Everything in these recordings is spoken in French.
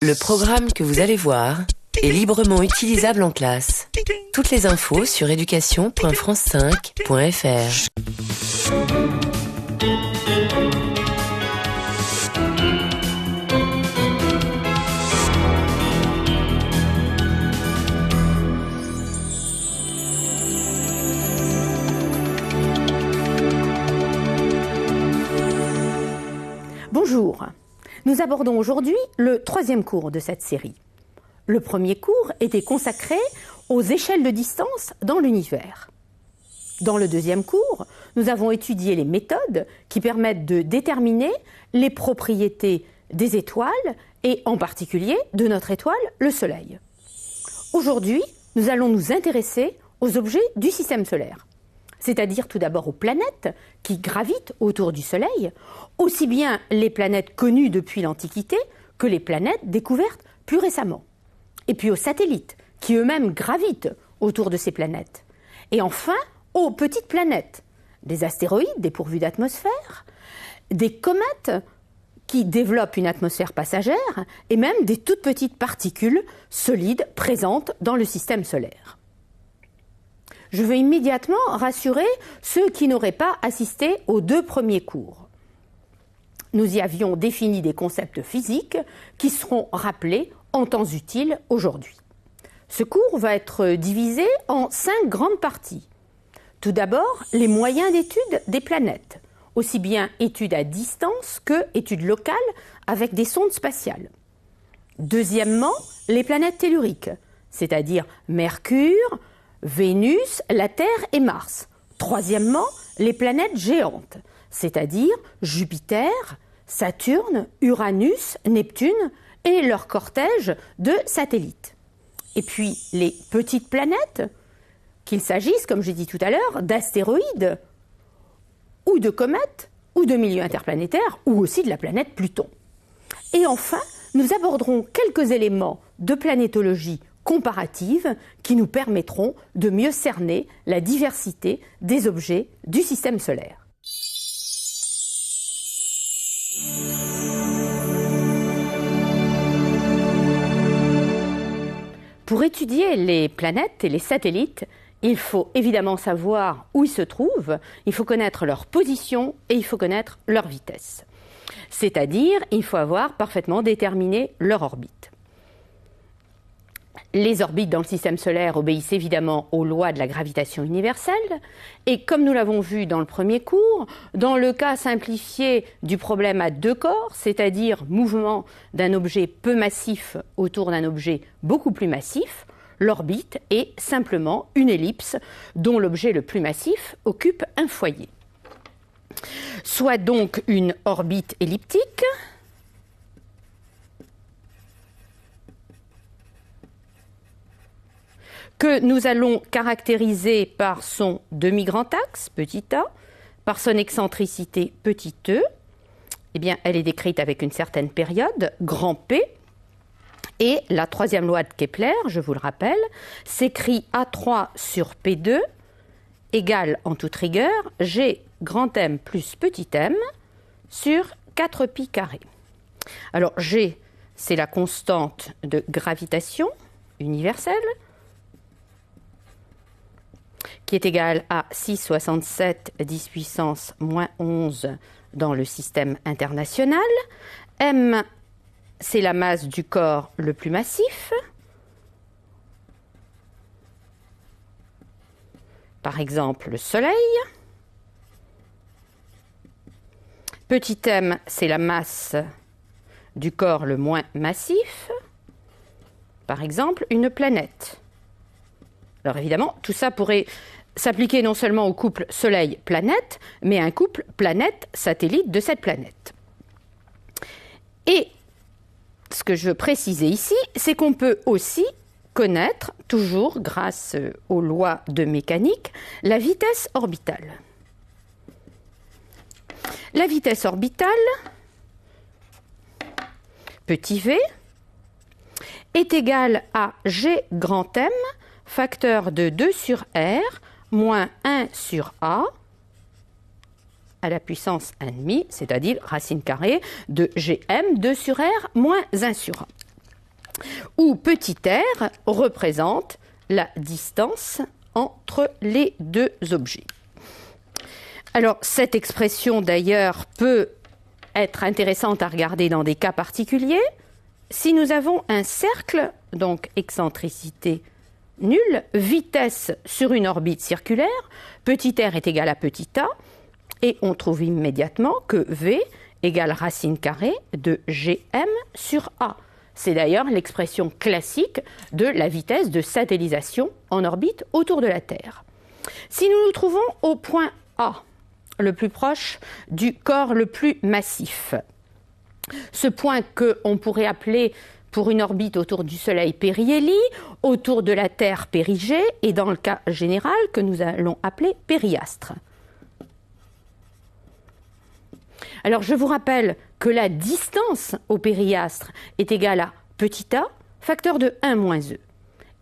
Le programme que vous allez voir est librement utilisable en classe. Toutes les infos sur éducation.france5.fr. Bonjour, nous abordons aujourd'hui le troisième cours de cette série. Le premier cours était consacré aux échelles de distance dans l'univers. Dans le deuxième cours, nous avons étudié les méthodes qui permettent de déterminer les propriétés des étoiles et en particulier de notre étoile, le Soleil. Aujourd'hui, nous allons nous intéresser aux objets du système solaire, c'est-à-dire tout d'abord aux planètes qui gravitent autour du Soleil, aussi bien les planètes connues depuis l'Antiquité que les planètes découvertes plus récemment. Et puis aux satellites qui eux-mêmes gravitent autour de ces planètes. Et enfin aux petites planètes, des astéroïdes dépourvus d'atmosphère, des comètes qui développent une atmosphère passagère et même des toutes petites particules solides présentes dans le système solaire. Je veux immédiatement rassurer ceux qui n'auraient pas assisté aux deux premiers cours. Nous y avions défini des concepts physiques qui seront rappelés en temps utile aujourd'hui. Ce cours va être divisé en 5 grandes parties. Tout d'abord, les moyens d'étude des planètes, aussi bien études à distance que études locales avec des sondes spatiales. Deuxièmement, les planètes telluriques, c'est-à-dire Mercure, Vénus, la Terre et Mars. Troisièmement, les planètes géantes, c'est-à-dire Jupiter, Saturne, Uranus, Neptune et leur cortège de satellites. Et puis les petites planètes, qu'il s'agisse, comme j'ai dit tout à l'heure, d'astéroïdes ou de comètes ou de milieux interplanétaires ou aussi de la planète Pluton. Et enfin, nous aborderons quelques éléments de planétologie comparative qui nous permettront de mieux cerner la diversité des objets du système solaire. Pour étudier les planètes et les satellites, il faut évidemment savoir où ils se trouvent, il faut connaître leur position et il faut connaître leur vitesse. C'est-à-dire, il faut avoir parfaitement déterminé leur orbite. Les orbites dans le système solaire obéissent évidemment aux lois de la gravitation universelle et comme nous l'avons vu dans le premier cours, dans le cas simplifié du problème à deux corps, c'est-à-dire mouvement d'un objet peu massif autour d'un objet beaucoup plus massif, l'orbite est simplement une ellipse dont l'objet le plus massif occupe un foyer. Soit donc une orbite elliptique, que nous allons caractériser par son demi-grand axe, petit a, par son excentricité, petit e. Eh bien, elle est décrite avec une certaine période, grand P. Et la troisième loi de Kepler, je vous le rappelle, s'écrit A3 sur P2 égale, en toute rigueur, G grand M plus petit m sur 4 pi carré. Alors, G, c'est la constante de gravitation universelle, qui est égale à 6,67 10 puissance moins 11 dans le système international. M, c'est la masse du corps le plus massif. Par exemple, le Soleil. Petit m, c'est la masse du corps le moins massif. Par exemple, une planète. Alors évidemment, tout ça pourrait s'appliquer non seulement au couple Soleil-planète, mais à un couple planète-satellite de cette planète. Et ce que je veux préciser ici, c'est qu'on peut aussi connaître, toujours grâce aux lois de mécanique, la vitesse orbitale. La vitesse orbitale, petit v, est égale à g grand M, facteur de 2 sur R, moins 1 sur A, à la puissance 1,5, c'est-à-dire racine carrée de Gm 2 sur R moins 1 sur A. où petit r représente la distance entre les deux objets. Alors, cette expression, d'ailleurs, peut être intéressante à regarder dans des cas particuliers. Si nous avons un cercle, donc excentricité nulle, vitesse sur une orbite circulaire, petit r est égal à petit a, et on trouve immédiatement que v égale racine carrée de gm sur a. C'est d'ailleurs l'expression classique de la vitesse de satellisation en orbite autour de la Terre. Si nous nous trouvons au point A, le plus proche du corps le plus massif, ce point qu'on pourrait appeler pour une orbite autour du Soleil périhélie, autour de la Terre périgée, et dans le cas général que nous allons appeler périastre. Alors je vous rappelle que la distance au périastre est égale à petit a, facteur de 1 moins e.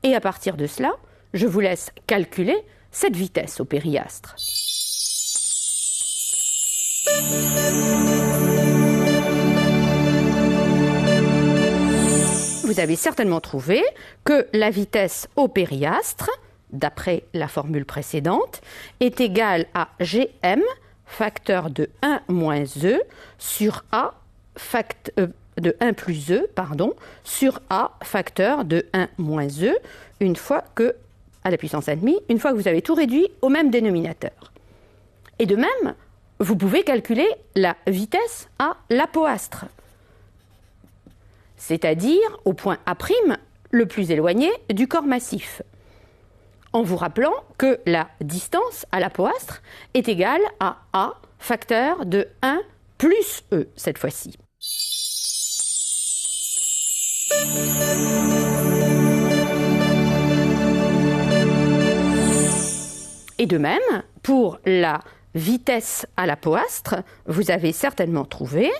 Et à partir de cela, je vous laisse calculer cette vitesse au périastre. Vous avez certainement trouvé que la vitesse au périastre, d'après la formule précédente, est égale à gm, facteur de 1 moins e, sur a, de 1 plus e, sur a, facteur de 1 moins e, une fois que, à la puissance 1,5, une fois que vous avez tout réduit au même dénominateur. Et de même, vous pouvez calculer la vitesse à l'apoastre, c'est-à-dire au point A', le plus éloigné du corps massif, en vous rappelant que la distance à l'apoastre est égale à A, facteur de 1 plus E, cette fois-ci. Et de même, pour la vitesse à l'apoastre, vous avez certainement trouvé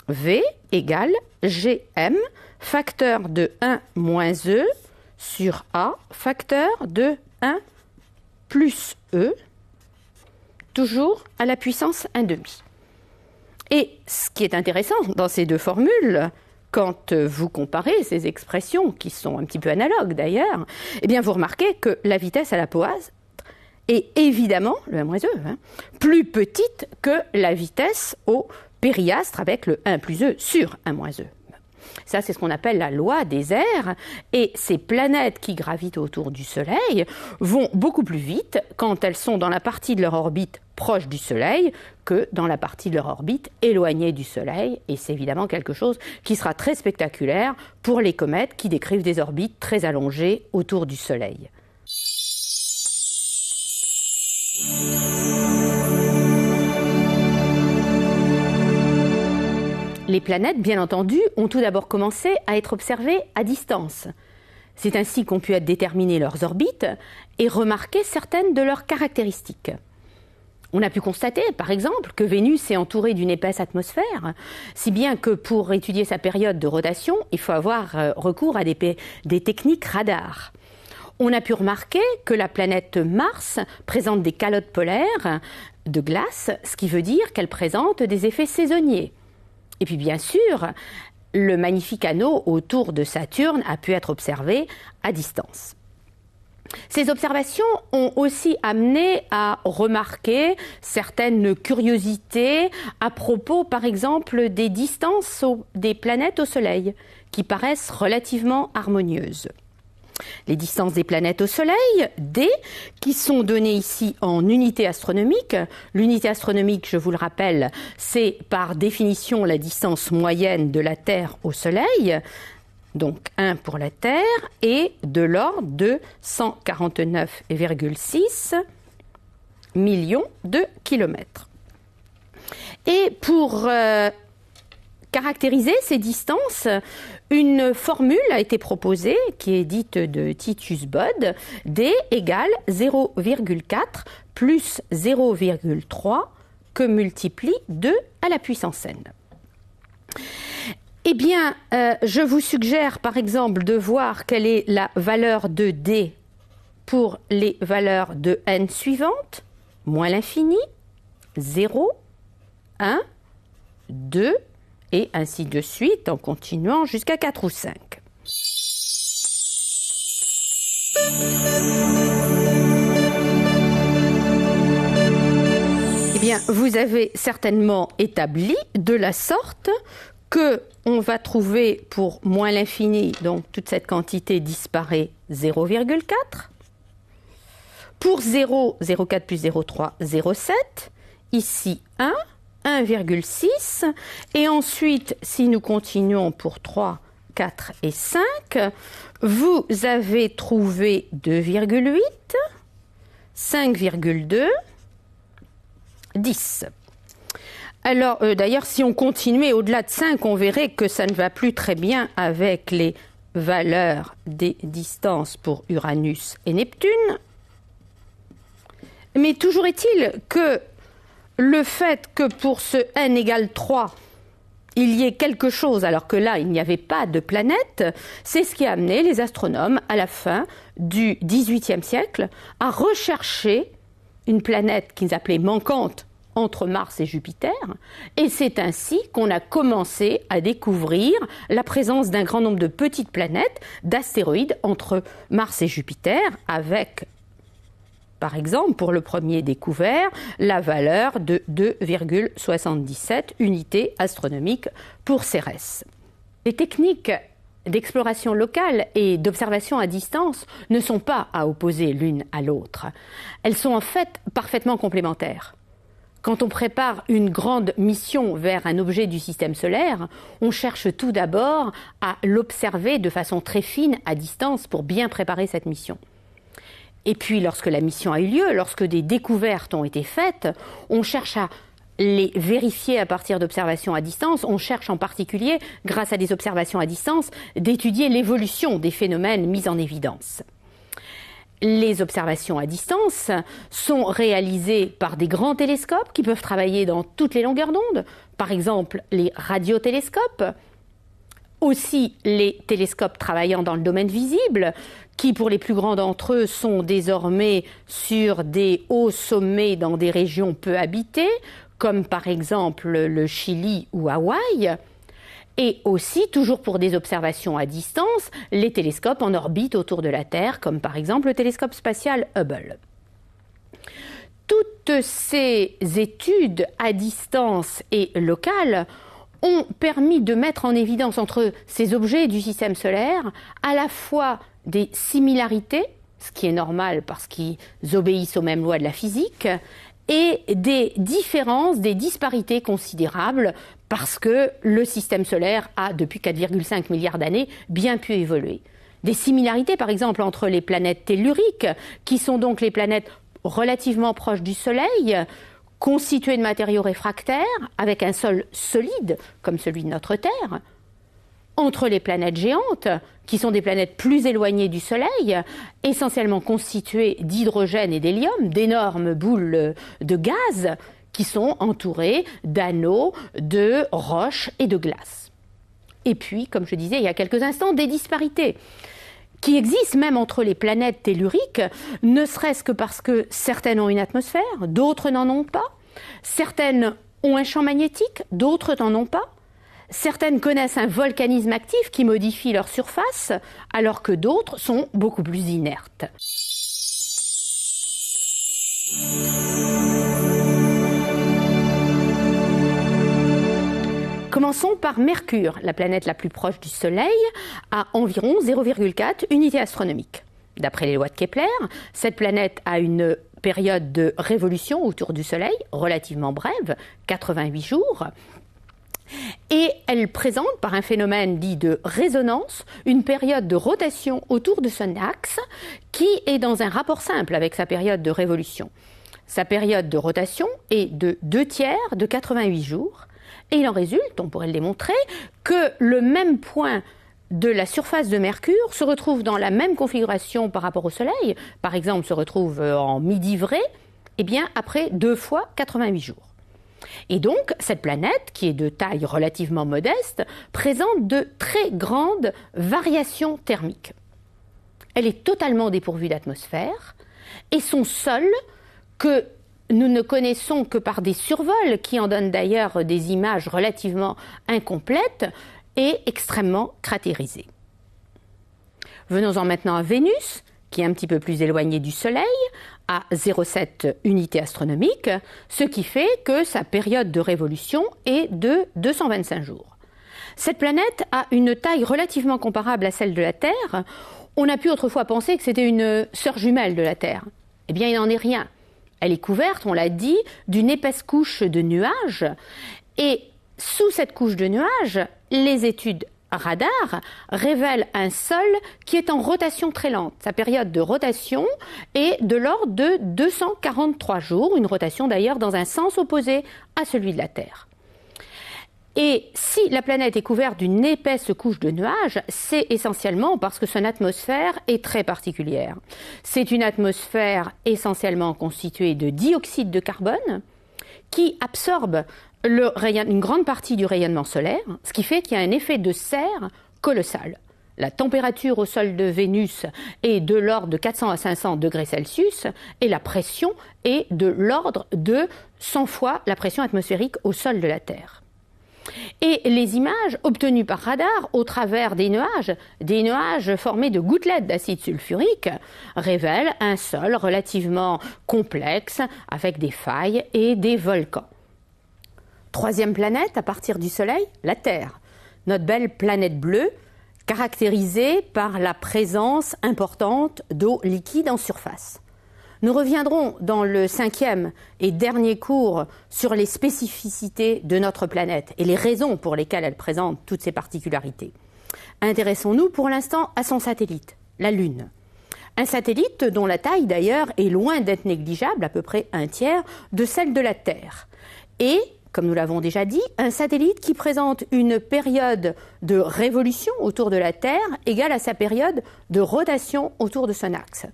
V égale Gm, facteur de 1 moins E, sur A, facteur de 1 plus E, toujours à la puissance 1,5. Et ce qui est intéressant dans ces deux formules, quand vous comparez ces expressions, qui sont un petit peu analogues d'ailleurs, eh bien vous remarquez que la vitesse à l'apoastre est évidemment, le 1 moins E, plus petite que la vitesse au périastre avec le 1 plus E sur 1 moins E. Ça, c'est ce qu'on appelle la loi des airs. Et ces planètes qui gravitent autour du Soleil vont beaucoup plus vite quand elles sont dans la partie de leur orbite proche du Soleil que dans la partie de leur orbite éloignée du Soleil. Et c'est évidemment quelque chose qui sera très spectaculaire pour les comètes qui décrivent des orbites très allongées autour du Soleil. Les planètes, bien entendu, ont tout d'abord commencé à être observées à distance. C'est ainsi qu'ont pu être déterminées leurs orbites et remarquer certaines de leurs caractéristiques. On a pu constater, par exemple, que Vénus est entourée d'une épaisse atmosphère, si bien que pour étudier sa période de rotation, il faut avoir recours à des techniques radars. On a pu remarquer que la planète Mars présente des calottes polaires de glace, ce qui veut dire qu'elle présente des effets saisonniers. Et puis bien sûr, le magnifique anneau autour de Saturne a pu être observé à distance. Ces observations ont aussi amené à remarquer certaines curiosités à propos, par exemple, des distances des planètes au Soleil, qui paraissent relativement harmonieuses. Les distances des planètes au Soleil, D, qui sont données ici en unités astronomiques. L'unité astronomique, je vous le rappelle, c'est par définition la distance moyenne de la Terre au Soleil, donc 1 pour la Terre, et de l'ordre de 149,6 millions de kilomètres. Et pour caractériser ces distances, une formule a été proposée qui est dite de Titius-Bode, D égale 0,4 plus 0,3 que multiplie 2 à la puissance n. Eh bien, je vous suggère par exemple de voir quelle est la valeur de D pour les valeurs de n suivantes, moins l'infini, 0, 1, 2, et ainsi de suite en continuant jusqu'à 4 ou 5. Eh bien, vous avez certainement établi de la sorte que on va trouver pour moins l'infini, donc toute cette quantité disparaît 0,4. Pour 0, 0,4 plus 0,3, 0,7. Ici 1, 1,6. Et ensuite, si nous continuons pour 3, 4 et 5, vous avez trouvé 2,8, 5,2, 10. Alors, d'ailleurs, si on continuait au-delà de 5, on verrait que ça ne va plus très bien avec les valeurs des distances pour Uranus et Neptune. Mais toujours est-il que le fait que pour ce n égale 3, il y ait quelque chose, alors que là, il n'y avait pas de planète, c'est ce qui a amené les astronomes, à la fin du XVIIIe siècle, à rechercher une planète qu'ils appelaient manquante entre Mars et Jupiter, et c'est ainsi qu'on a commencé à découvrir la présence d'un grand nombre de petites planètes, d'astéroïdes entre Mars et Jupiter, avec, par exemple, pour le premier découvert, la valeur de 2,77 unités astronomiques pour Cérès. Les techniques d'exploration locale et d'observation à distance ne sont pas à opposer l'une à l'autre. Elles sont en fait parfaitement complémentaires. Quand on prépare une grande mission vers un objet du système solaire, on cherche tout d'abord à l'observer de façon très fine à distance pour bien préparer cette mission. Et puis, lorsque la mission a eu lieu, lorsque des découvertes ont été faites, on cherche à les vérifier à partir d'observations à distance. On cherche en particulier, grâce à des observations à distance, d'étudier l'évolution des phénomènes mis en évidence. Les observations à distance sont réalisées par des grands télescopes qui peuvent travailler dans toutes les longueurs d'onde, par exemple les radiotélescopes, aussi les télescopes travaillant dans le domaine visible, qui pour les plus grands d'entre eux sont désormais sur des hauts sommets dans des régions peu habitées, comme par exemple le Chili ou Hawaï. Et aussi, toujours pour des observations à distance, les télescopes en orbite autour de la Terre, comme par exemple le télescope spatial Hubble. Toutes ces études à distance et locales ont permis de mettre en évidence entre ces objets du système solaire à la fois des similarités, ce qui est normal parce qu'ils obéissent aux mêmes lois de la physique, et des différences, des disparités considérables parce que le système solaire a, depuis 4,5 milliards d'années, bien pu évoluer. Des similarités, par exemple, entre les planètes telluriques, qui sont donc les planètes relativement proches du Soleil, constituées de matériaux réfractaires, avec un sol solide, comme celui de notre Terre, entre les planètes géantes, qui sont des planètes plus éloignées du Soleil, essentiellement constituées d'hydrogène et d'hélium, d'énormes boules de gaz, qui sont entourées d'anneaux de roches et de glace. Et puis, comme je disais il y a quelques instants, des disparités qui existent même entre les planètes telluriques, ne serait-ce que parce que certaines ont une atmosphère, d'autres n'en ont pas, certaines ont un champ magnétique, d'autres n'en ont pas, certaines connaissent un volcanisme actif qui modifie leur surface, alors que d'autres sont beaucoup plus inertes. Commençons par Mercure, la planète la plus proche du Soleil, à environ 0,4 unités astronomiques. D'après les lois de Kepler, cette planète a une période de révolution autour du Soleil, relativement brève, 88 jours, et elle présente, par un phénomène dit de résonance, une période de rotation autour de son axe qui est dans un rapport simple avec sa période de révolution. Sa période de rotation est de 2/3 de 88 jours, et il en résulte, on pourrait le démontrer, que le même point de la surface de Mercure se retrouve dans la même configuration par rapport au Soleil, par exemple se retrouve en midi vrai, eh bien après 2 fois 88 jours. Et donc, cette planète, qui est de taille relativement modeste, présente de très grandes variations thermiques. Elle est totalement dépourvue d'atmosphère, et son sol, que nous ne connaissons que par des survols, qui en donnent d'ailleurs des images relativement incomplètes, est extrêmement cratérisé. Venons-en maintenant à Vénus, qui est un petit peu plus éloignée du Soleil, à 0,7 unités astronomiques, ce qui fait que sa période de révolution est de 225 jours. Cette planète a une taille relativement comparable à celle de la Terre. On a pu autrefois penser que c'était une sœur jumelle de la Terre. Eh bien, il n'en est rien. Elle est couverte, on l'a dit, d'une épaisse couche de nuages. Et sous cette couche de nuages, les études radar révèlent un sol qui est en rotation très lente. Sa période de rotation est de l'ordre de 243 jours, une rotation d'ailleurs dans un sens opposé à celui de la Terre. Et si la planète est couverte d'une épaisse couche de nuages, c'est essentiellement parce que son atmosphère est très particulière. C'est une atmosphère essentiellement constituée de dioxyde de carbone qui absorbe une grande partie du rayonnement solaire, ce qui fait qu'il y a un effet de serre colossal. La température au sol de Vénus est de l'ordre de 400 à 500 degrés Celsius et la pression est de l'ordre de 100 fois la pression atmosphérique au sol de la Terre. Et les images obtenues par radar au travers des nuages formés de gouttelettes d'acide sulfurique, révèlent un sol relativement complexe avec des failles et des volcans. Troisième planète à partir du Soleil, la Terre, notre belle planète bleue, caractérisée par la présence importante d'eau liquide en surface. Nous reviendrons dans le 5e et dernier cours sur les spécificités de notre planète et les raisons pour lesquelles elle présente toutes ces particularités. Intéressons-nous pour l'instant à son satellite, la Lune. Un satellite dont la taille d'ailleurs est loin d'être négligeable, à peu près un tiers de celle de la Terre. Et, comme nous l'avons déjà dit, un satellite qui présente une période de révolution autour de la Terre égale à sa période de rotation autour de son axe.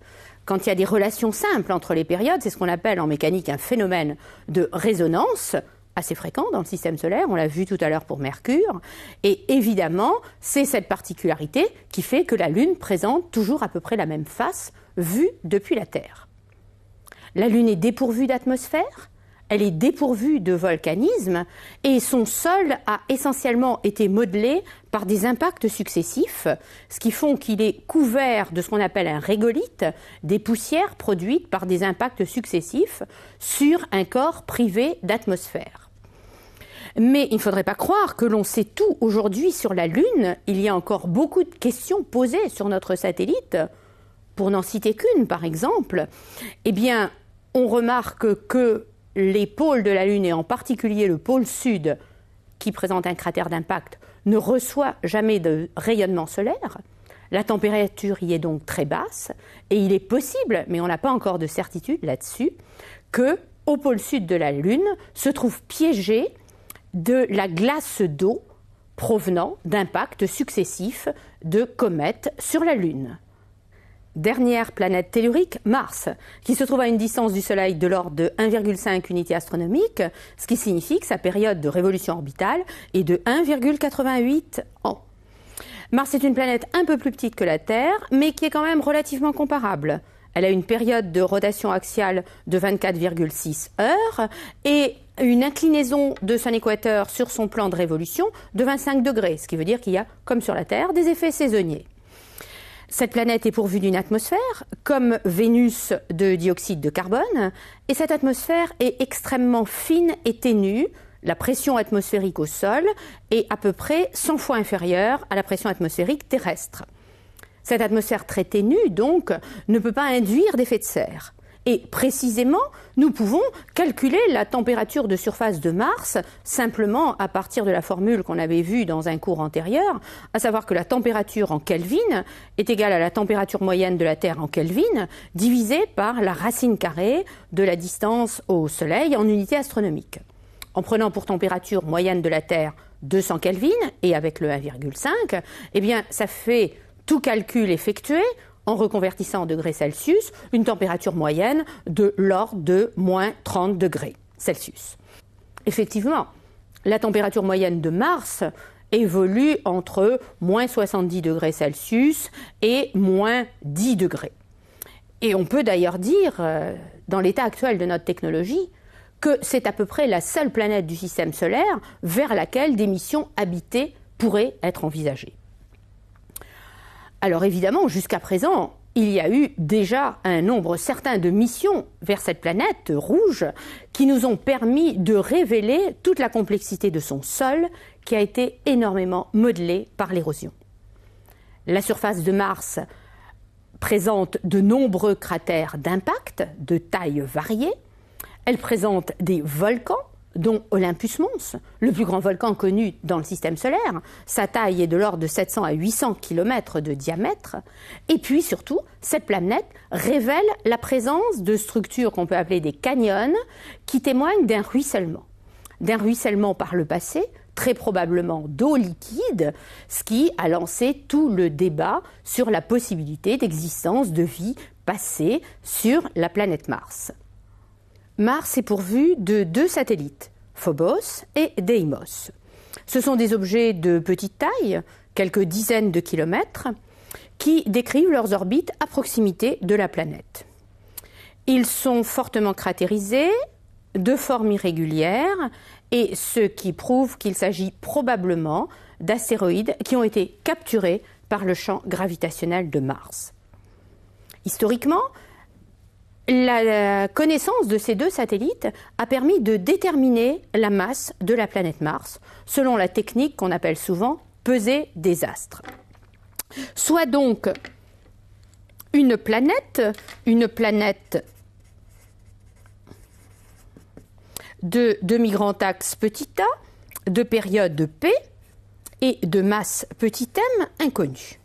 Quand il y a des relations simples entre les périodes, c'est ce qu'on appelle en mécanique un phénomène de résonance, assez fréquent dans le système solaire, on l'a vu tout à l'heure pour Mercure, et évidemment, c'est cette particularité qui fait que la Lune présente toujours à peu près la même face vue depuis la Terre. La Lune est dépourvue d'atmosphère, elle est dépourvue de volcanisme et son sol a essentiellement été modelé par des impacts successifs, ce qui font qu'il est couvert de ce qu'on appelle un régolithe, des poussières produites par des impacts successifs sur un corps privé d'atmosphère. Mais il ne faudrait pas croire que l'on sait tout aujourd'hui sur la Lune. Il y a encore beaucoup de questions posées sur notre satellite. Pour n'en citer qu'une, par exemple, eh bien, on remarque que les pôles de la Lune, et en particulier le pôle sud, qui présente un cratère d'impact, ne reçoit jamais de rayonnement solaire. La température y est donc très basse, et il est possible, mais on n'a pas encore de certitude là-dessus, qu'au pôle sud de la Lune se trouve piégée de la glace d'eau provenant d'impacts successifs de comètes sur la Lune. Dernière planète tellurique, Mars, qui se trouve à une distance du Soleil de l'ordre de 1,5 unités astronomiques, ce qui signifie que sa période de révolution orbitale est de 1,88 ans. Mars est une planète un peu plus petite que la Terre, mais qui est quand même relativement comparable. Elle a une période de rotation axiale de 24,6 heures et une inclinaison de son équateur sur son plan de révolution de 25 degrés, ce qui veut dire qu'il y a, comme sur la Terre, des effets saisonniers. Cette planète est pourvue d'une atmosphère, comme Vénus de dioxyde de carbone, et cette atmosphère est extrêmement fine et ténue. La pression atmosphérique au sol est à peu près 100 fois inférieure à la pression atmosphérique terrestre. Cette atmosphère très ténue, donc, ne peut pas induire d'effet de serre. Et précisément, nous pouvons calculer la température de surface de Mars simplement à partir de la formule qu'on avait vue dans un cours antérieur, à savoir que la température en Kelvin est égale à la température moyenne de la Terre en Kelvin, divisée par la racine carrée de la distance au Soleil en unité astronomique. En prenant pour température moyenne de la Terre 200 Kelvin et avec le 1,5, eh bien, ça fait tout calcul effectué en reconvertissant en degrés Celsius, une température moyenne de l'ordre de moins 30 degrés Celsius. Effectivement, la température moyenne de Mars évolue entre moins 70 degrés Celsius et moins 10 degrés. Et on peut d'ailleurs dire, dans l'état actuel de notre technologie, que c'est à peu près la seule planète du système solaire vers laquelle des missions habitées pourraient être envisagées. Alors évidemment, jusqu'à présent, il y a eu déjà un nombre certain de missions vers cette planète rouge qui nous ont permis de révéler toute la complexité de son sol qui a été énormément modelé par l'érosion. La surface de Mars présente de nombreux cratères d'impact de taille variée. Elle présente des volcans, dont Olympus Mons, le plus grand volcan connu dans le système solaire. Sa taille est de l'ordre de 700 à 800 km de diamètre. Et puis surtout, cette planète révèle la présence de structures qu'on peut appeler des canyons, qui témoignent d'un ruissellement par le passé, très probablement d'eau liquide, ce qui a lancé tout le débat sur la possibilité d'existence de vie passée sur la planète Mars. Mars est pourvu de 2 satellites, Phobos et Deimos. Ce sont des objets de petite taille, quelques dizaines de kilomètres, qui décrivent leurs orbites à proximité de la planète. Ils sont fortement cratérisés, de forme irrégulière, et ce qui prouve qu'il s'agit probablement d'astéroïdes qui ont été capturés par le champ gravitationnel de Mars. Historiquement, la connaissance de ces 2 satellites a permis de déterminer la masse de la planète Mars, selon la technique qu'on appelle souvent pesée des astres. Soit donc une planète de demi-grand axe petit a, de période P et de masse petit m inconnue,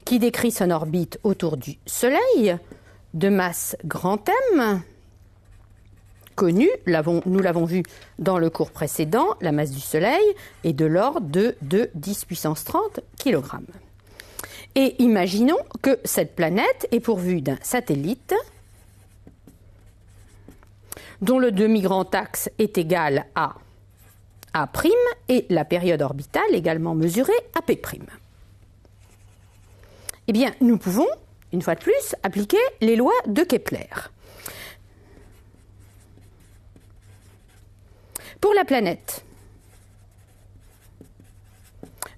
qui décrit son orbite autour du Soleil, de masse grand M, connue, nous l'avons vu dans le cours précédent, la masse du Soleil est de l'ordre de 10 puissance 30 kg. Et imaginons que cette planète est pourvue d'un satellite dont le demi-grand axe est égal à A' et la période orbitale également mesurée à P'. Eh bien, nous pouvons, une fois de plus, appliquer les lois de Kepler. Pour la planète,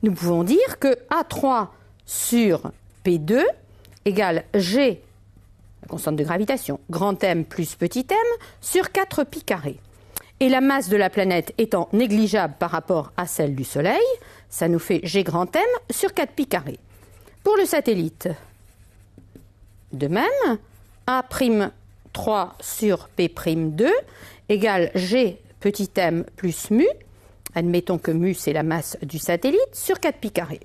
nous pouvons dire que A3 sur P2 égale G, la constante de gravitation, grand M plus petit m, sur 4 pi carré. Et la masse de la planète étant négligeable par rapport à celle du Soleil, ça nous fait G grand M sur 4 pi carré. Pour le satellite, de même, A'3 sur P'2 égale G petit m plus mu, admettons que mu c'est la masse du satellite, sur 4 pi carré.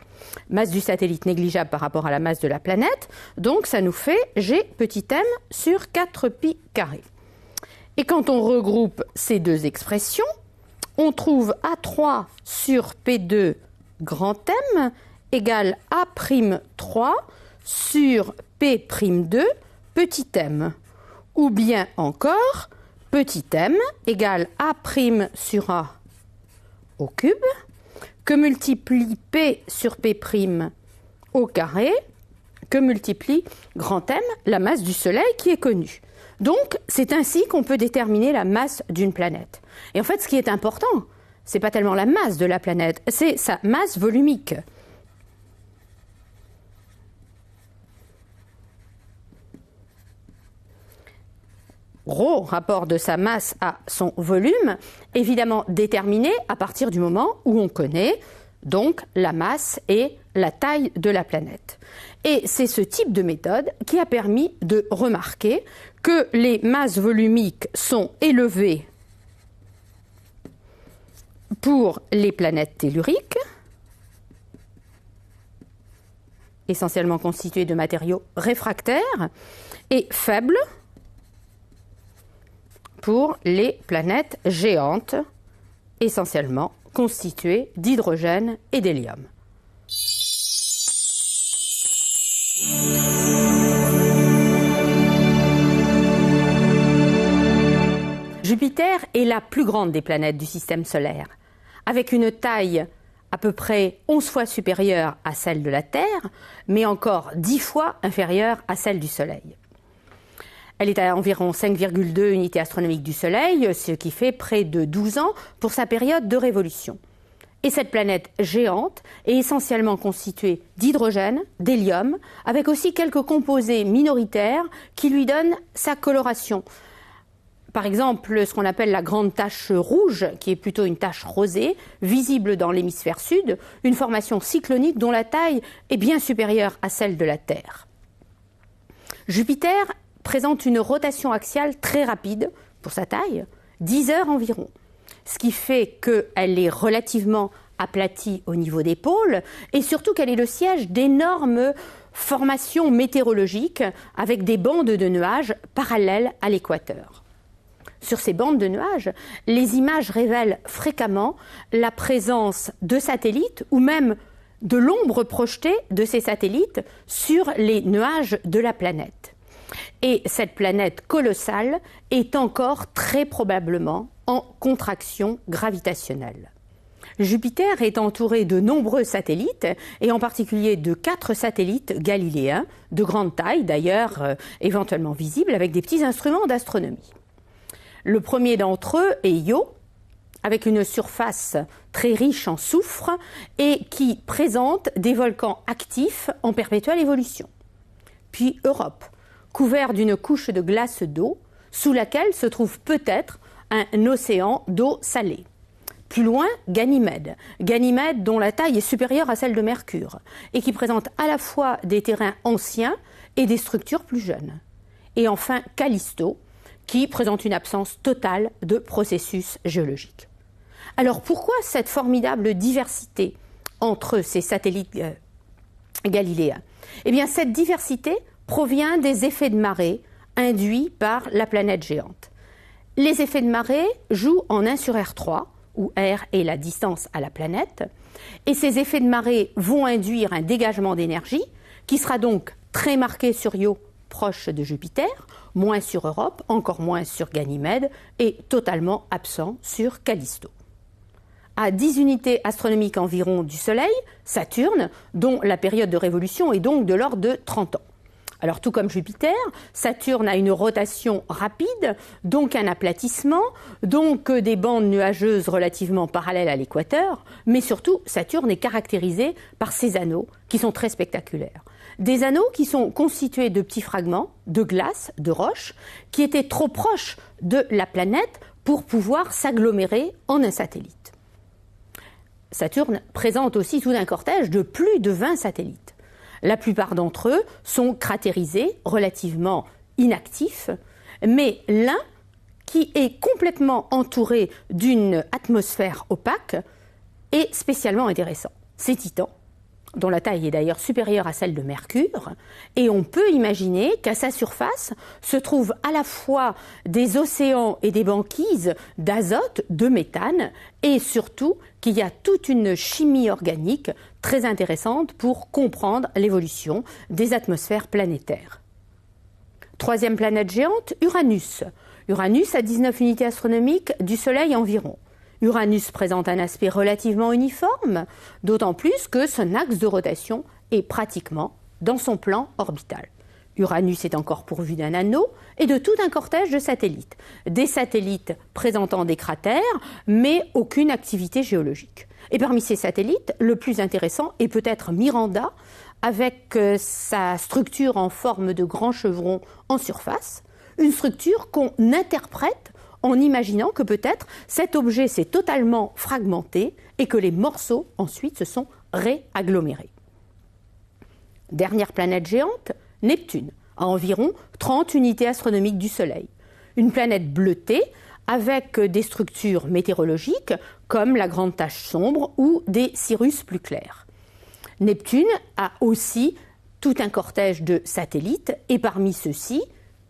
Masse du satellite négligeable par rapport à la masse de la planète, donc ça nous fait G petit m sur 4 pi carré. Et quand on regroupe ces 2 expressions, on trouve A3 sur P2 grand M égale A'3 sur P'2 petit m. Ou bien encore, petit m égale A' sur A au cube, que multiplie P sur P' au carré, que multiplie grand M, la masse du Soleil qui est connue. Donc, c'est ainsi qu'on peut déterminer la masse d'une planète. Et en fait, ce qui est important, ce n'est pas tellement la masse de la planète, c'est sa masse volumique. Rho, rapport de sa masse à son volume, évidemment déterminé à partir du moment où on connaît donc la masse et la taille de la planète. Et c'est ce type de méthode qui a permis de remarquer que les masses volumiques sont élevées pour les planètes telluriques, essentiellement constituées de matériaux réfractaires, et faibles pour les planètes géantes, essentiellement constituées d'hydrogène et d'hélium. Jupiter est la plus grande des planètes du système solaire, avec une taille à peu près 11 fois supérieure à celle de la Terre, mais encore 10 fois inférieure à celle du Soleil. Elle est à environ 5,2 unités astronomiques du Soleil, ce qui fait près de 12 ans pour sa période de révolution. Et cette planète géante est essentiellement constituée d'hydrogène, d'hélium, avec aussi quelques composés minoritaires qui lui donnent sa coloration. Par exemple, ce qu'on appelle la grande tache rouge, qui est plutôt une tache rosée, visible dans l'hémisphère sud, une formation cyclonique dont la taille est bien supérieure à celle de la Terre. Jupiter présente une rotation axiale très rapide pour sa taille, 10 heures environ, ce qui fait qu'elle est relativement aplatie au niveau des pôles et surtout qu'elle est le siège d'énormes formations météorologiques avec des bandes de nuages parallèles à l'équateur. Sur ces bandes de nuages, les images révèlent fréquemment la présence de satellites ou même de l'ombre projetée de ces satellites sur les nuages de la planète. Et cette planète colossale est encore très probablement en contraction gravitationnelle. Jupiter est entouré de nombreux satellites, et en particulier de 4 satellites galiléens, de grande taille d'ailleurs, éventuellement visibles, avec des petits instruments d'astronomie. Le premier d'entre eux est Io, avec une surface très riche en soufre et qui présente des volcans actifs en perpétuelle évolution. Puis Europe, couvert d'une couche de glace d'eau, sous laquelle se trouve peut-être un océan d'eau salée. Plus loin, Ganymède. Ganymède dont la taille est supérieure à celle de Mercure et qui présente à la fois des terrains anciens et des structures plus jeunes. Et enfin, Callisto, qui présente une absence totale de processus géologiques. Alors pourquoi cette formidable diversité entre ces satellites galiléens ? Eh bien, cette diversité provient des effets de marée induits par la planète géante. Les effets de marée jouent en 1 sur R3, où R est la distance à la planète, et ces effets de marée vont induire un dégagement d'énergie qui sera donc très marqué sur Io, proche de Jupiter, moins sur Europe, encore moins sur Ganymède, et totalement absent sur Callisto. À 10 unités astronomiques environ du Soleil, Saturne, dont la période de révolution est donc de l'ordre de 30 ans. Alors tout comme Jupiter, Saturne a une rotation rapide, donc un aplatissement, donc des bandes nuageuses relativement parallèles à l'équateur, mais surtout Saturne est caractérisé par ses anneaux qui sont très spectaculaires. Des anneaux qui sont constitués de petits fragments de glace, de roches, qui étaient trop proches de la planète pour pouvoir s'agglomérer en un satellite. Saturne présente aussi tout un cortège de plus de 20 satellites. La plupart d'entre eux sont cratérisés, relativement inactifs, mais l'un, qui est complètement entouré d'une atmosphère opaque, est spécialement intéressant. C'est Titan, dont la taille est d'ailleurs supérieure à celle de Mercure, et on peut imaginer qu'à sa surface se trouvent à la fois des océans et des banquises d'azote, de méthane, et surtout qu'il y a toute une chimie organique très intéressante pour comprendre l'évolution des atmosphères planétaires. Troisième planète géante, Uranus. Uranus a 19 unités astronomiques du Soleil environ. Uranus présente un aspect relativement uniforme, d'autant plus que son axe de rotation est pratiquement dans son plan orbital. Uranus est encore pourvu d'un anneau et de tout un cortège de satellites. Des satellites présentant des cratères, mais aucune activité géologique. Et parmi ces satellites, le plus intéressant est peut-être Miranda, avec sa structure en forme de grand chevron en surface, une structure qu'on interprète en imaginant que peut-être cet objet s'est totalement fragmenté et que les morceaux ensuite se sont réagglomérés. Dernière planète géante, Neptune, à environ 30 unités astronomiques du Soleil. Une planète bleutée avec des structures météorologiques comme la grande tache sombre ou des cirrus plus clairs. Neptune a aussi tout un cortège de satellites et parmi ceux-ci,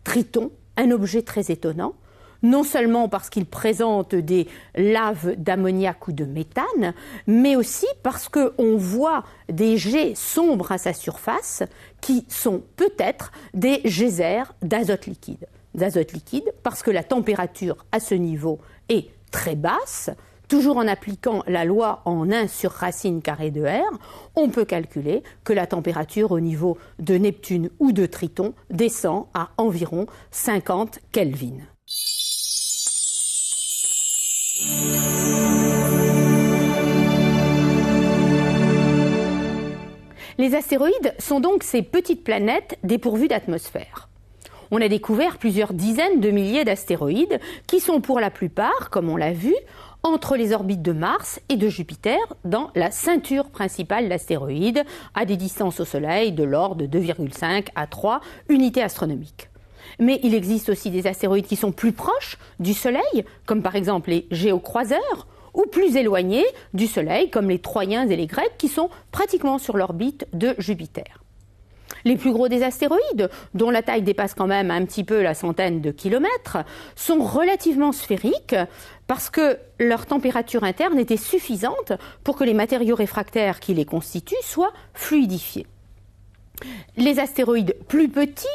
Triton, un objet très étonnant, non seulement parce qu'il présente des laves d'ammoniac ou de méthane, mais aussi parce qu'on voit des jets sombres à sa surface qui sont peut-être des geysers d'azote liquide. D'azote liquide parce que la température à ce niveau est très basse. Toujours en appliquant la loi en 1 sur racine carrée de R, on peut calculer que la température au niveau de Neptune ou de Triton descend à environ 50 Kelvin. Les astéroïdes sont donc ces petites planètes dépourvues d'atmosphère. On a découvert plusieurs dizaines de milliers d'astéroïdes qui sont pour la plupart, comme on l'a vu, entre les orbites de Mars et de Jupiter dans la ceinture principale d'astéroïdes à des distances au Soleil de l'ordre de 2,5 à 3 unités astronomiques. Mais il existe aussi des astéroïdes qui sont plus proches du Soleil, comme par exemple les géocroiseurs, ou plus éloignés du Soleil, comme les Troyens et les Grecs, qui sont pratiquement sur l'orbite de Jupiter. Les plus gros des astéroïdes, dont la taille dépasse quand même un petit peu la centaine de kilomètres, sont relativement sphériques parce que leur température interne était suffisante pour que les matériaux réfractaires qui les constituent soient fluidifiés. Les astéroïdes plus petits,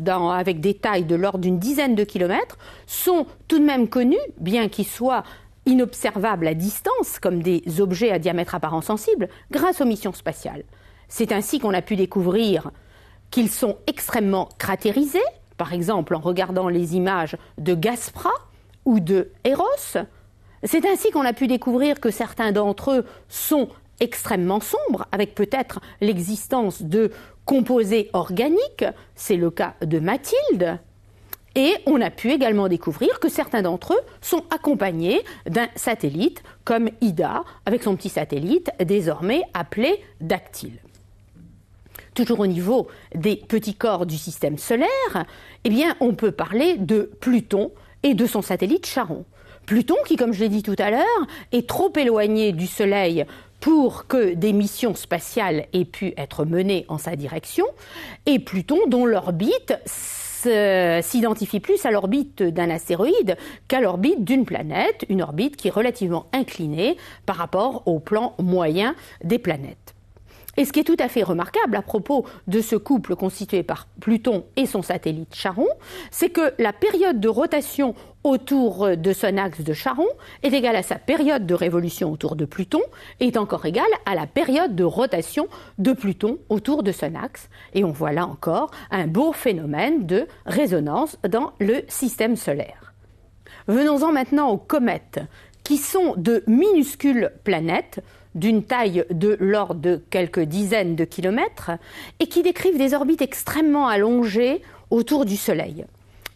avec des tailles de l'ordre d'une dizaine de kilomètres, sont tout de même connus, bien qu'ils soient inobservables à distance, comme des objets à diamètre apparent sensible, grâce aux missions spatiales. C'est ainsi qu'on a pu découvrir qu'ils sont extrêmement cratérisés, par exemple en regardant les images de Gaspra ou de Eros. C'est ainsi qu'on a pu découvrir que certains d'entre eux sont extrêmement sombres, avec peut-être l'existence de composés organiques, c'est le cas de Mathilde. Et on a pu également découvrir que certains d'entre eux sont accompagnés d'un satellite, comme Ida, avec son petit satellite désormais appelé Dactyle. Toujours au niveau des petits corps du système solaire, eh bien, on peut parler de Pluton et de son satellite Charon. Pluton qui, comme je l'ai dit tout à l'heure, est trop éloigné du Soleil pour que des missions spatiales aient pu être menées en sa direction, et Pluton dont l'orbite s'identifie plus à l'orbite d'un astéroïde qu'à l'orbite d'une planète, une orbite qui est relativement inclinée par rapport au plan moyen des planètes. Et ce qui est tout à fait remarquable à propos de ce couple constitué par Pluton et son satellite Charon, c'est que la période de rotation autour de son axe de Charon est égale à sa période de révolution autour de Pluton et est encore égale à la période de rotation de Pluton autour de son axe. Et on voit là encore un beau phénomène de résonance dans le système solaire. Venons-en maintenant aux comètes, qui sont de minuscules planètes d'une taille de l'ordre de quelques dizaines de kilomètres et qui décrivent des orbites extrêmement allongées autour du Soleil.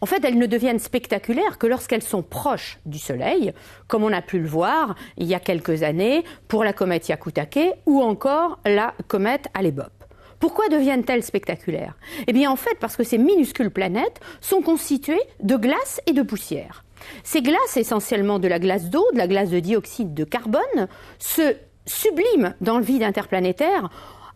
En fait, elles ne deviennent spectaculaires que lorsqu'elles sont proches du Soleil, comme on a pu le voir il y a quelques années pour la comète Hyakutake ou encore la comète Hale-Bopp. Pourquoi deviennent-elles spectaculaires ? Eh bien, en fait, parce que ces minuscules planètes sont constituées de glace et de poussière. Ces glaces, essentiellement de la glace d'eau, de la glace de dioxyde de carbone, se subliment dans le vide interplanétaire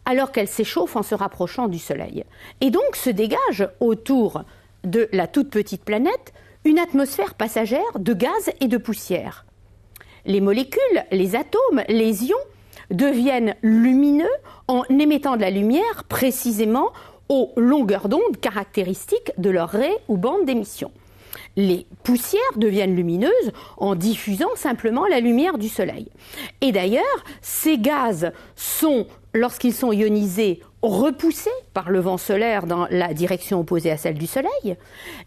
alors qu'elles s'échauffent en se rapprochant du Soleil. Et donc se dégage autour de la toute petite planète une atmosphère passagère de gaz et de poussière. Les molécules, les atomes, les ions deviennent lumineux en émettant de la lumière précisément aux longueurs d'onde caractéristiques de leur raie ou bande d'émission. Les poussières deviennent lumineuses en diffusant simplement la lumière du Soleil. Et d'ailleurs, ces gaz sont, lorsqu'ils sont ionisés, repoussés par le vent solaire dans la direction opposée à celle du Soleil.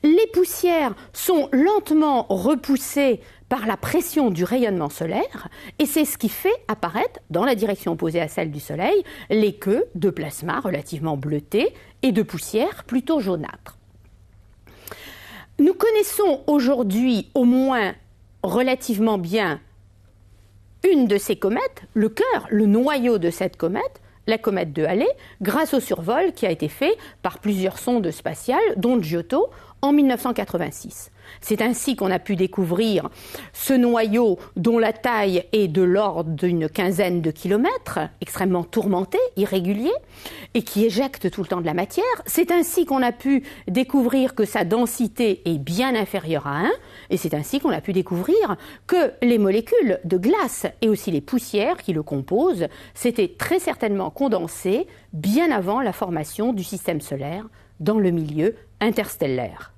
Les poussières sont lentement repoussées par la pression du rayonnement solaire, et c'est ce qui fait apparaître, dans la direction opposée à celle du Soleil, les queues de plasma relativement bleutées et de poussière plutôt jaunâtre. Nous connaissons aujourd'hui au moins relativement bien une de ces comètes, le cœur, le noyau de cette comète, la comète de Halley, grâce au survol qui a été fait par plusieurs sondes spatiales, dont Giotto, en 1986. C'est ainsi qu'on a pu découvrir ce noyau dont la taille est de l'ordre d'une quinzaine de kilomètres, extrêmement tourmenté, irrégulier, et qui éjecte tout le temps de la matière. C'est ainsi qu'on a pu découvrir que sa densité est bien inférieure à 1, et c'est ainsi qu'on a pu découvrir que les molécules de glace et aussi les poussières qui le composent s'étaient très certainement condensées bien avant la formation du système solaire dans le milieu interstellaire.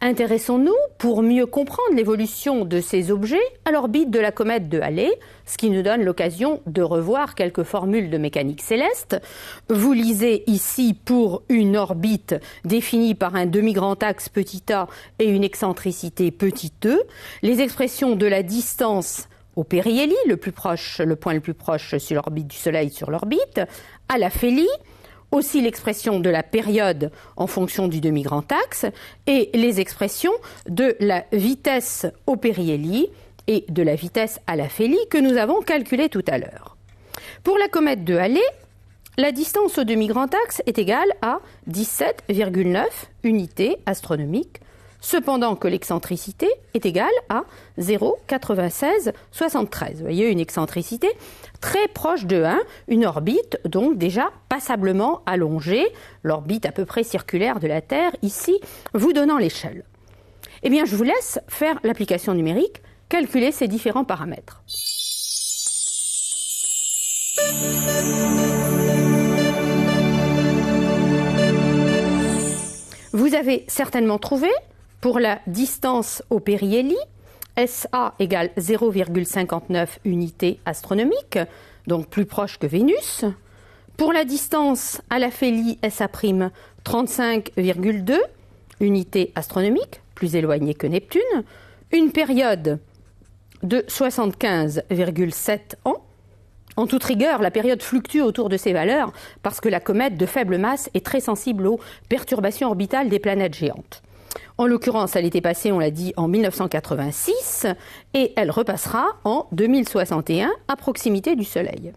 Intéressons-nous, pour mieux comprendre l'évolution de ces objets, à l'orbite de la comète de Halley, ce qui nous donne l'occasion de revoir quelques formules de mécanique céleste. Vous lisez ici pour une orbite définie par un demi-grand axe petit a et une excentricité petit e, les expressions de la distance au périhélie, le point le plus proche sur l'orbite du Soleil sur l'orbite, à l'aphélie, aussi l'expression de la période en fonction du demi-grand axe et les expressions de la vitesse au périhélie et de la vitesse à l'aphélie que nous avons calculées tout à l'heure. Pour la comète de Halley, la distance au demi-grand axe est égale à 17,9 unités astronomiques, cependant que l'excentricité est égale à 0,9673. Vous voyez, une excentricité très proche de 1, une orbite donc déjà passablement allongée, l'orbite à peu près circulaire de la Terre, ici, vous donnant l'échelle. Eh bien, je vous laisse faire l'application numérique, calculer ces différents paramètres. Vous avez certainement trouvé, pour la distance au périhélie, SA égale 0,59 unités astronomiques, donc plus proche que Vénus. Pour la distance à l'aphélie SA', 35,2 unités astronomiques, plus éloignée que Neptune. Une période de 75,7 ans. En toute rigueur, la période fluctue autour de ces valeurs parce que la comète de faible masse est très sensible aux perturbations orbitales des planètes géantes. En l'occurrence, elle était passée, on l'a dit, en 1986 et elle repassera en 2061 à proximité du Soleil.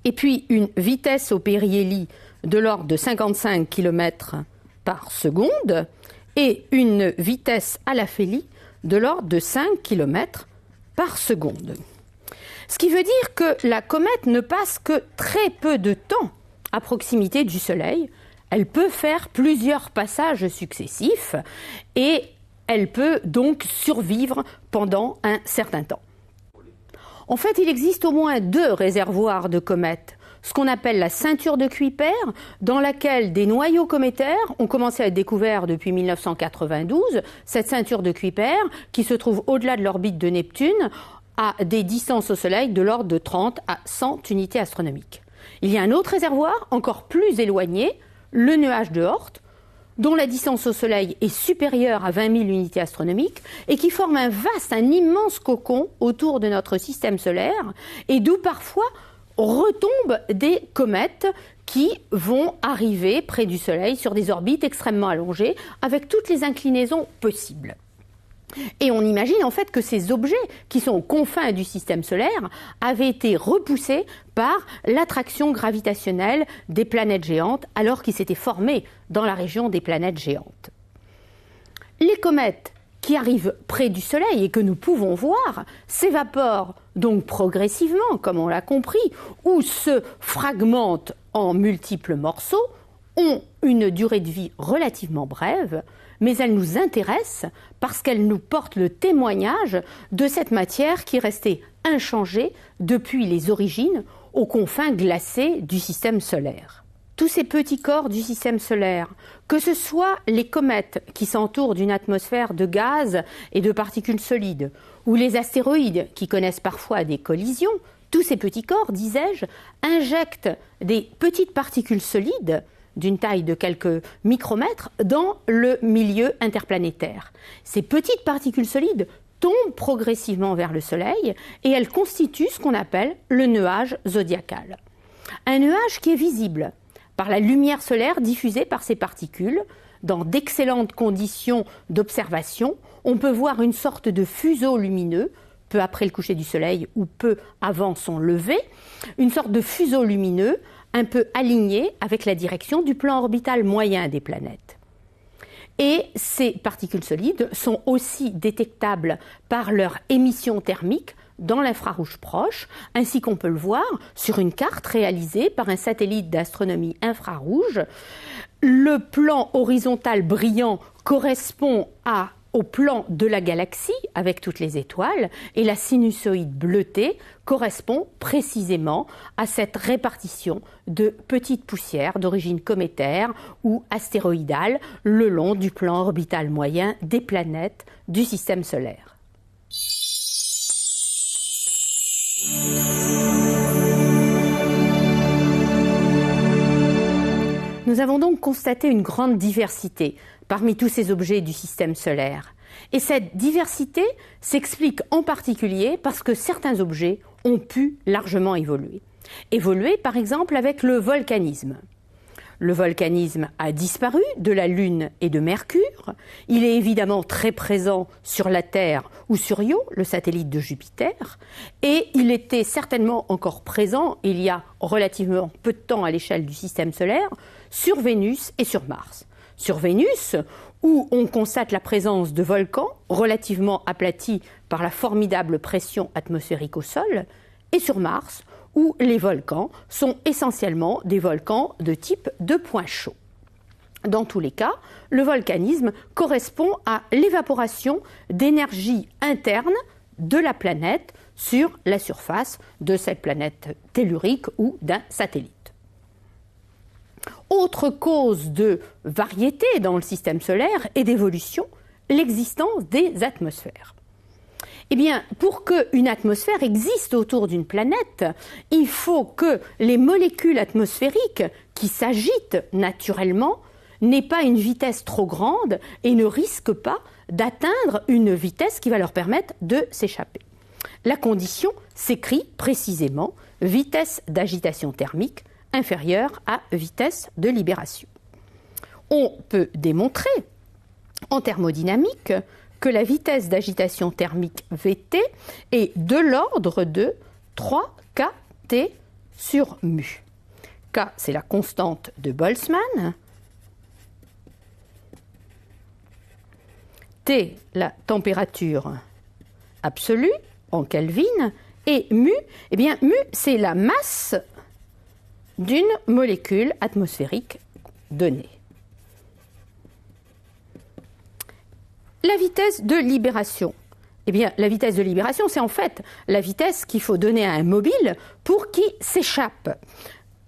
Et puis une vitesse au périhélie de l'ordre de 55 km par seconde et une vitesse à l'aphélie de l'ordre de 5 km par seconde. Ce qui veut dire que la comète ne passe que très peu de temps à proximité du Soleil. Elle peut faire plusieurs passages successifs et elle peut donc survivre pendant un certain temps. En fait, il existe au moins 2 réservoirs de comètes. Ce qu'on appelle la ceinture de Kuiper, dans laquelle des noyaux cométaires ont commencé à être découverts depuis 1992. Cette ceinture de Kuiper, qui se trouve au-delà de l'orbite de Neptune, à des distances au Soleil de l'ordre de 30 à 100 unités astronomiques. Il y a un autre réservoir, encore plus éloigné, le nuage de Oort, dont la distance au Soleil est supérieure à 20 000 unités astronomiques et qui forme un immense cocon autour de notre système solaire et d'où parfois retombent des comètes qui vont arriver près du Soleil sur des orbites extrêmement allongées avec toutes les inclinaisons possibles. Et on imagine en fait que ces objets qui sont aux confins du système solaire avaient été repoussés par l'attraction gravitationnelle des planètes géantes alors qu'ils s'étaient formés dans la région des planètes géantes. Les comètes qui arrivent près du Soleil et que nous pouvons voir s'évaporent donc progressivement, comme on l'a compris, ou se fragmentent en multiples morceaux, ont une durée de vie relativement brève, mais elles nous intéressent parce qu'elles nous portent le témoignage de cette matière qui est restée inchangée depuis les origines aux confins glacés du système solaire. Tous ces petits corps du système solaire, que ce soit les comètes qui s'entourent d'une atmosphère de gaz et de particules solides, ou les astéroïdes qui connaissent parfois des collisions, tous ces petits corps, disais-je, injectent des petites particules solides d'une taille de quelques micromètres dans le milieu interplanétaire. Ces petites particules solides tombent progressivement vers le Soleil et elles constituent ce qu'on appelle le nuage zodiacal. Un nuage qui est visible par la lumière solaire diffusée par ces particules. Dans d'excellentes conditions d'observation, on peut voir une sorte de fuseau lumineux, peu après le coucher du Soleil ou peu avant son lever, une sorte de fuseau lumineux un peu aligné avec la direction du plan orbital moyen des planètes. Et ces particules solides sont aussi détectables par leur émission thermique dans l'infrarouge proche, ainsi qu'on peut le voir sur une carte réalisée par un satellite d'astronomie infrarouge. Le plan horizontal brillant correspond au plan de la galaxie avec toutes les étoiles et la sinusoïde bleutée correspond précisément à cette répartition de petites poussières d'origine cométaire ou astéroïdale le long du plan orbital moyen des planètes du système solaire. Nous avons donc constaté une grande diversité parmi tous ces objets du système solaire. Et cette diversité s'explique en particulier parce que certains objets ont pu largement évoluer. Évoluer par exemple avec le volcanisme. Le volcanisme a disparu de la Lune et de Mercure. Il est évidemment très présent sur la Terre ou sur Io, le satellite de Jupiter. Et il était certainement encore présent, il y a relativement peu de temps à l'échelle du système solaire, sur Vénus et sur Mars. Sur Vénus, où on constate la présence de volcans relativement aplatis par la formidable pression atmosphérique au sol, et sur Mars, où les volcans sont essentiellement des volcans de type de point chaud. Dans tous les cas, le volcanisme correspond à l'évaporation d'énergie interne de la planète sur la surface de cette planète tellurique ou d'un satellite. Autre cause de variété dans le système solaire et d'évolution, l'existence des atmosphères. Eh bien, pour qu'une atmosphère existe autour d'une planète, il faut que les molécules atmosphériques qui s'agitent naturellement n'aient pas une vitesse trop grande et ne risquent pas d'atteindre une vitesse qui va leur permettre de s'échapper. La condition s'écrit précisément vitesse d'agitation thermique inférieure à vitesse de libération. On peut démontrer en thermodynamique que la vitesse d'agitation thermique Vt est de l'ordre de 3kT sur mu. K, c'est la constante de Boltzmann. T, la température absolue en Kelvin. Et mu, eh bien, mu, c'est la masse d'une molécule atmosphérique donnée. La vitesse de libération. Eh bien, la vitesse de libération, c'est en fait la vitesse qu'il faut donner à un mobile pour qu'il s'échappe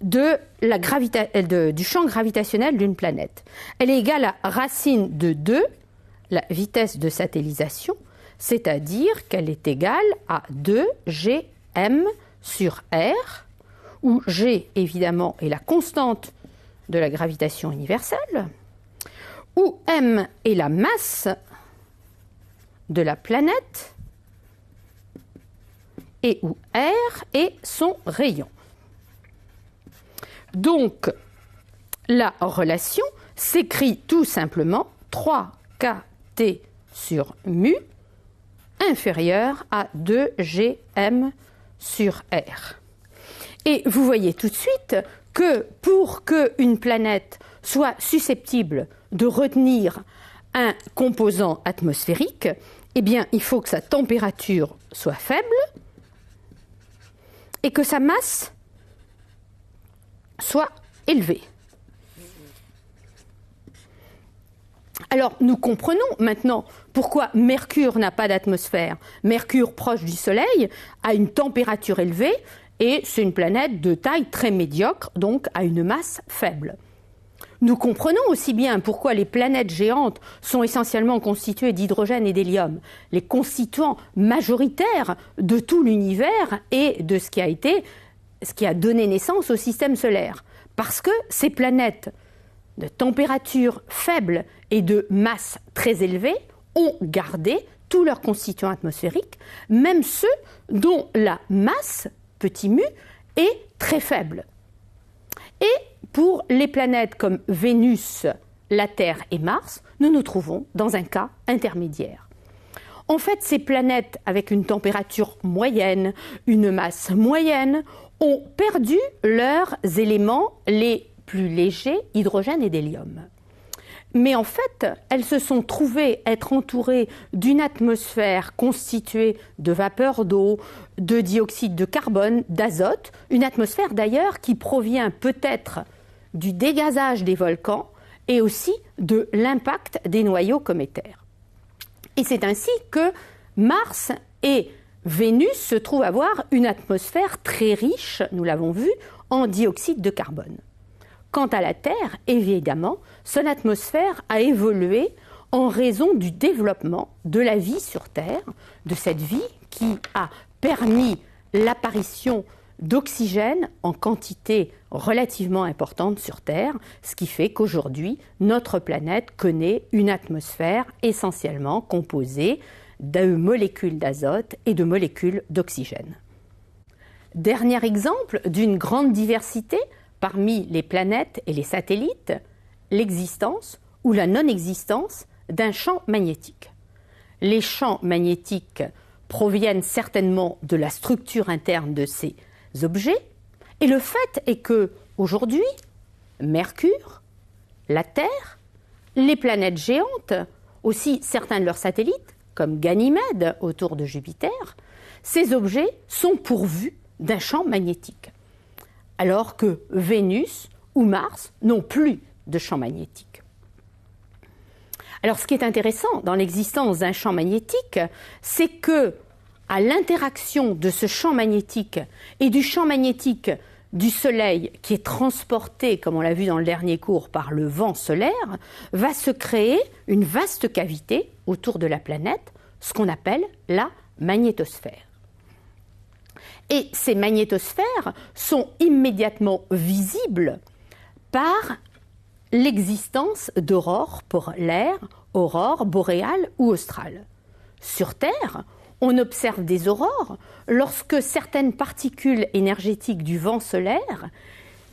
du champ gravitationnel d'une planète. Elle est égale à racine de 2, la vitesse de satellisation, c'est-à-dire qu'elle est égale à 2gm sur r, où g, évidemment, est la constante de la gravitation universelle, où m est la masse de la planète et où R est son rayon. Donc, la relation s'écrit tout simplement 3kT sur mu inférieur à 2gm sur R. Et vous voyez tout de suite que pour qu'une planète soit susceptible de retenir un composant atmosphérique, eh bien, il faut que sa température soit faible et que sa masse soit élevée. Alors, nous comprenons maintenant pourquoi Mercure n'a pas d'atmosphère. Mercure, proche du Soleil, a une température élevée et c'est une planète de taille très médiocre, donc a une masse faible. Nous comprenons aussi bien pourquoi les planètes géantes sont essentiellement constituées d'hydrogène et d'hélium, les constituants majoritaires de tout l'univers et de ce qui a donné naissance au système solaire. Parce que ces planètes de température faible et de masse très élevée ont gardé tous leurs constituants atmosphériques, même ceux dont la masse, petit mu, est très faible. Et pour les planètes comme Vénus, la Terre et Mars, nous nous trouvons dans un cas intermédiaire. En fait, ces planètes avec une température moyenne, une masse moyenne, ont perdu leurs éléments les plus légers, hydrogène et d'hélium. Mais en fait, elles se sont trouvées être entourées d'une atmosphère constituée de vapeur d'eau, de dioxyde de carbone, d'azote, une atmosphère d'ailleurs qui provient peut-être du dégazage des volcans et aussi de l'impact des noyaux cométaires. Et c'est ainsi que Mars et Vénus se trouvent avoir une atmosphère très riche, nous l'avons vu, en dioxyde de carbone. Quant à la Terre, évidemment, son atmosphère a évolué en raison du développement de la vie sur Terre, de cette vie qui a permis l'apparition d'oxygène en quantité relativement importante sur Terre, ce qui fait qu'aujourd'hui, notre planète connaît une atmosphère essentiellement composée de molécules d'azote et de molécules d'oxygène. Dernier exemple d'une grande diversité parmi les planètes et les satellites, l'existence ou la non-existence d'un champ magnétique. Les champs magnétiques proviennent certainement de la structure interne de ces objets, et le fait est que aujourd'hui, Mercure, la Terre, les planètes géantes, aussi certains de leurs satellites, comme Ganymède autour de Jupiter, ces objets sont pourvus d'un champ magnétique, alors que Vénus ou Mars n'ont plus de champ magnétique. Alors, ce qui est intéressant dans l'existence d'un champ magnétique, c'est que, à l'interaction de ce champ magnétique et du champ magnétique du Soleil qui est transporté, comme on l'a vu dans le dernier cours, par le vent solaire, va se créer une vaste cavité autour de la planète, ce qu'on appelle la magnétosphère. Et ces magnétosphères sont immédiatement visibles par l'existence d'aurores polaires, aurores boréales ou australes. Sur Terre, on observe des aurores lorsque certaines particules énergétiques du vent solaire,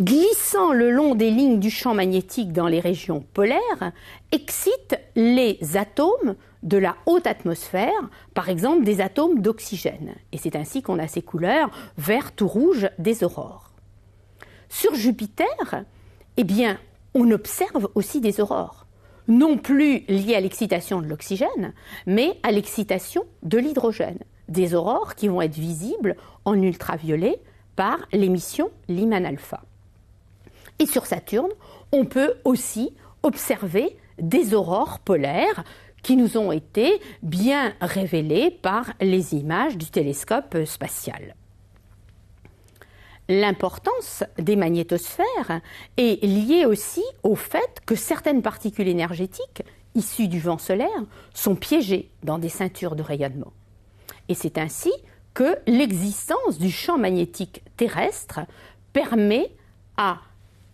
glissant le long des lignes du champ magnétique dans les régions polaires, excitent les atomes de la haute atmosphère, par exemple des atomes d'oxygène. Et c'est ainsi qu'on a ces couleurs vert ou rouge des aurores. Sur Jupiter, eh bien, on observe aussi des aurores, non plus liées à l'excitation de l'oxygène, mais à l'excitation de l'hydrogène. Des aurores qui vont être visibles en ultraviolet par l'émission Lyman alpha. Et sur Saturne, on peut aussi observer des aurores polaires qui nous ont été bien révélées par les images du télescope spatial. L'importance des magnétosphères est liée aussi au fait que certaines particules énergétiques issues du vent solaire sont piégées dans des ceintures de rayonnement. Et c'est ainsi que l'existence du champ magnétique terrestre permet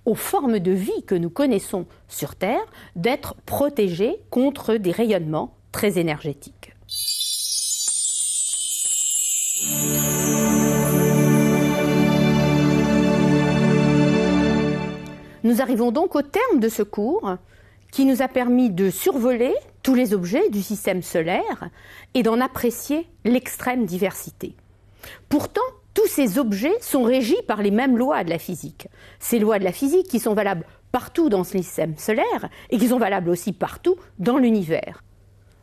aux formes de vie que nous connaissons sur Terre d'être protégées contre des rayonnements très énergétiques. Nous arrivons donc au terme de ce cours qui nous a permis de survoler tous les objets du système solaire et d'en apprécier l'extrême diversité. Pourtant, tous ces objets sont régis par les mêmes lois de la physique. Ces lois de la physique qui sont valables partout dans ce système solaire et qui sont valables aussi partout dans l'univers.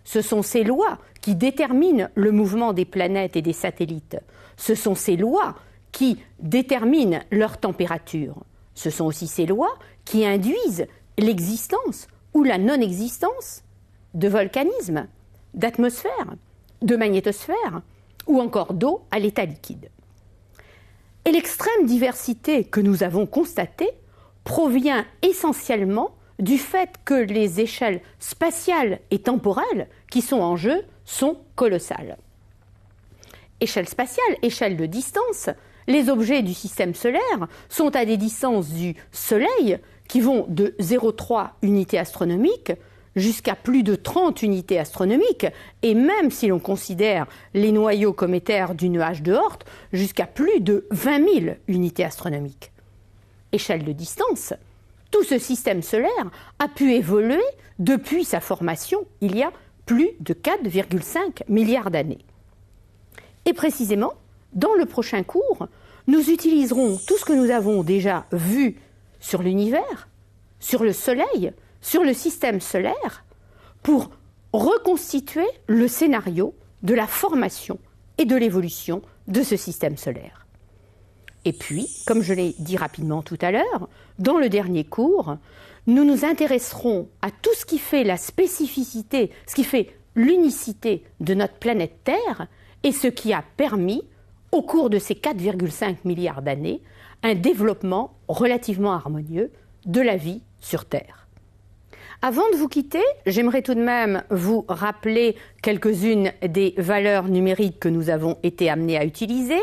Ce sont ces lois qui déterminent le mouvement des planètes et des satellites. Ce sont ces lois qui déterminent leur température. Ce sont aussi ces lois qui induisent l'existence ou la non-existence de volcanisme, d'atmosphère, de magnétosphère ou encore d'eau à l'état liquide. Et l'extrême diversité que nous avons constatée provient essentiellement du fait que les échelles spatiales et temporelles qui sont en jeu sont colossales. Échelle spatiale, échelle de distance, les objets du système solaire sont à des distances du Soleil qui vont de 0,3 unités astronomiques jusqu'à plus de 30 unités astronomiques, et même si l'on considère les noyaux cométaires du nuage de Oort, jusqu'à plus de 20 000 unités astronomiques. Échelle de distance, tout ce système solaire a pu évoluer depuis sa formation il y a plus de 4,5 milliards d'années. Et précisément, dans le prochain cours, nous utiliserons tout ce que nous avons déjà vu sur l'univers, sur le Soleil, sur le système solaire, pour reconstituer le scénario de la formation et de l'évolution de ce système solaire. Et puis, comme je l'ai dit rapidement tout à l'heure, dans le dernier cours, nous nous intéresserons à tout ce qui fait la spécificité, ce qui fait l'unicité de notre planète Terre et ce qui a permis, au cours de ces 4,5 milliards d'années, un développement relativement harmonieux de la vie sur Terre. Avant de vous quitter, j'aimerais tout de même vous rappeler quelques-unes des valeurs numériques que nous avons été amenés à utiliser.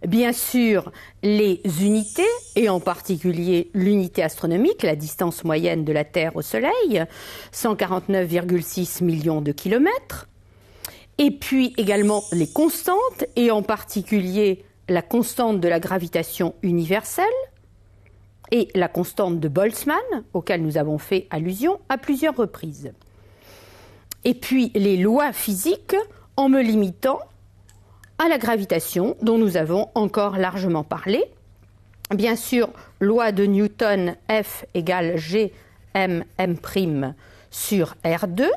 Bien sûr, les unités, et en particulier l'unité astronomique, la distance moyenne de la Terre au Soleil, 149,6 millions de kilomètres. Et puis également les constantes, et en particulier la constante de la gravitation universelle et la constante de Boltzmann, auquel nous avons fait allusion à plusieurs reprises. Et puis les lois physiques, en me limitant à la gravitation, dont nous avons encore largement parlé. Bien sûr, loi de Newton, F égale G m m' sur R2.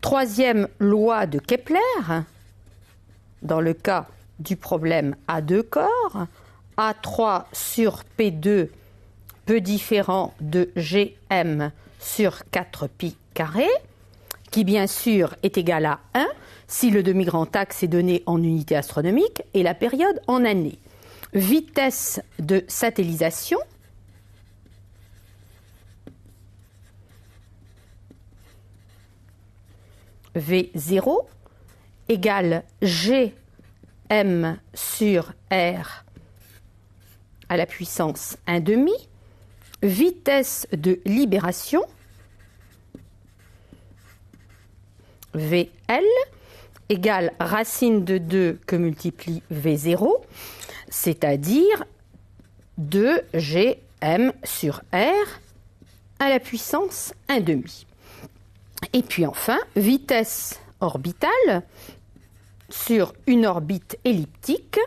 Troisième loi de Kepler, dans le cas du problème à deux corps, A3 sur P2, peu différent de Gm sur 4pi carré, qui bien sûr est égal à 1 si le demi-grand axe est donné en unité astronomique et la période en années. Vitesse de satellisation, V0 égale Gm sur R à la puissance 1,5. Vitesse de libération, VL égale racine de 2 que multiplie V0, c'est-à-dire 2Gm sur R à la puissance 1,5. Et puis enfin, vitesse orbitale sur une orbite elliptique,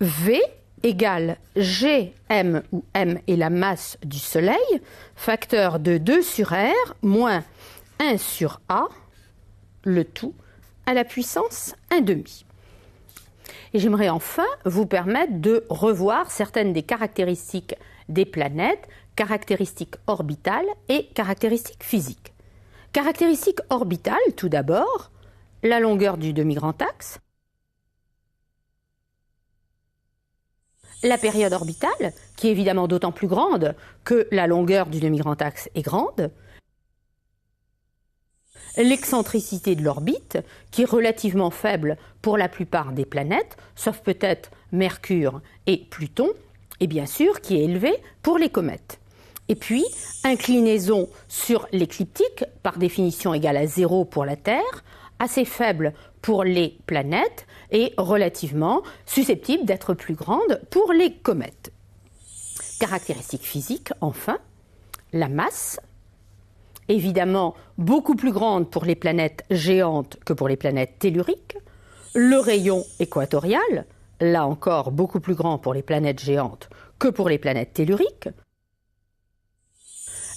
V égale Gm, où m est la masse du Soleil, facteur de 2 sur R moins 1 sur A, le tout à la puissance 1,5. Et j'aimerais enfin vous permettre de revoir certaines des caractéristiques des planètes, caractéristiques orbitales et caractéristiques physiques. Caractéristiques orbitales, tout d'abord, la longueur du demi-grand axe, la période orbitale, qui est évidemment d'autant plus grande que la longueur du demi-grand axe est grande, l'excentricité de l'orbite, qui est relativement faible pour la plupart des planètes, sauf peut-être Mercure et Pluton, et bien sûr qui est élevée pour les comètes. Et puis, inclinaison sur l'écliptique, par définition égale à 0 pour la Terre, assez faible pour les planètes et relativement susceptible d'être plus grande pour les comètes. Caractéristiques physiques, enfin, la masse, évidemment beaucoup plus grande pour les planètes géantes que pour les planètes telluriques, le rayon équatorial, là encore beaucoup plus grand pour les planètes géantes que pour les planètes telluriques,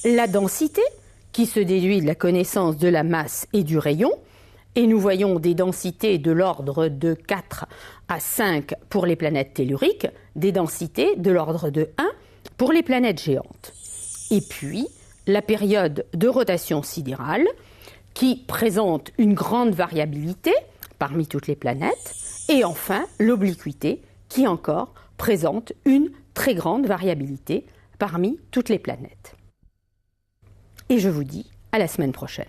la densité, qui se déduit de la connaissance de la masse et du rayon, et nous voyons des densités de l'ordre de 4 à 5 pour les planètes telluriques, des densités de l'ordre de 1 pour les planètes géantes. Et puis, la période de rotation sidérale, qui présente une grande variabilité parmi toutes les planètes, et enfin, l'obliquité, qui encore présente une très grande variabilité parmi toutes les planètes. Et je vous dis à la semaine prochaine.